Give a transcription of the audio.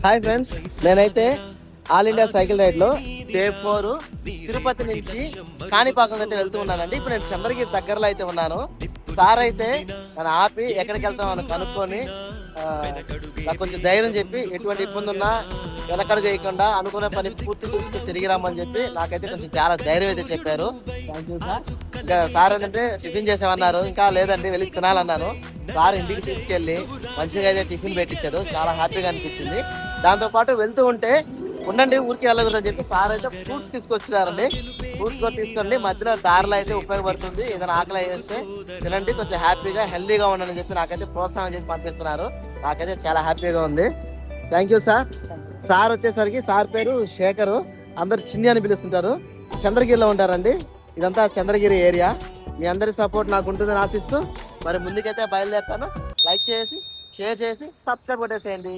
Hi friends, నేనైతే all India cycle ride లో day 4 Tirupati నుంచి కాణిపాకం అయితే వెళ్తూ ఉన్నానండి. ఇప్పుడు నేను చంద్రగిరి దగ్గరలో అయితే ఉన్నాను. సార్ అయితే నన్ను ఆపి ఎక్కడికి వెళ్తామని కనుక్కొని నాకు కొంచెం ధైర్యం చెప్పి ఎటువంటి ఇబ్బంది ఉన్నా వెనకడుగు వేయకుండా అనుకునే పని పూర్తి చేసుకుని తిరిగి రమ్మని చెప్పి నాకైతే కొంచెం చాలా ధైర్యం అయితే చెప్పారు. Thank you sir. ఇంకా సార్ ఏంటంటే టిఫిన్ చేసామన్నారు, ఇంకా లేదండి వెళ్ళి తినాలన్నాను. సార్ ఇంటికి తీసుకెళ్ళి మంచిగా అయితే టిఫిన్ పెట్టించాడు, చాలా హ్యాపీగా అనిపించింది. దాంతోపాటు వెళ్తూ ఉంటే ఉండండి ఊరికి వెళ్ళకూడదని చెప్పి సార్ అయితే ఫ్రూట్స్ తీసుకొచ్చినారండి. ఫ్రూట్స్ కూడా తీసుకోండి, మధ్యలో దారిలో అయితే ఉపయోగపడుతుంది, ఏదైనా ఆకలి వేస్తే తినండి, కొంచెం హ్యాపీగా హెల్దీగా ఉండాలని చెప్పి నాకైతే ప్రోత్సాహం చేసి పంపిస్తున్నారు. నాకైతే చాలా హ్యాపీగా ఉంది. Thank you sir. సార్ వచ్చేసరికి సార్ పేరు శేఖరు, అందరు చిన్ని అని పిలుస్తుంటారు. చంద్రగిరిలో ఉంటారండి. ఇదంతా చంద్రగిరి ఏరియా. మీ అందరి సపోర్ట్ నాకు ఉంటుందని ఆశిస్తూ మరి ముందుకైతే బయలుదేరుతాను. లైక్ చేసి షేర్ చేసి సబ్స్క్రైబ్ కొట్టేసేయండి.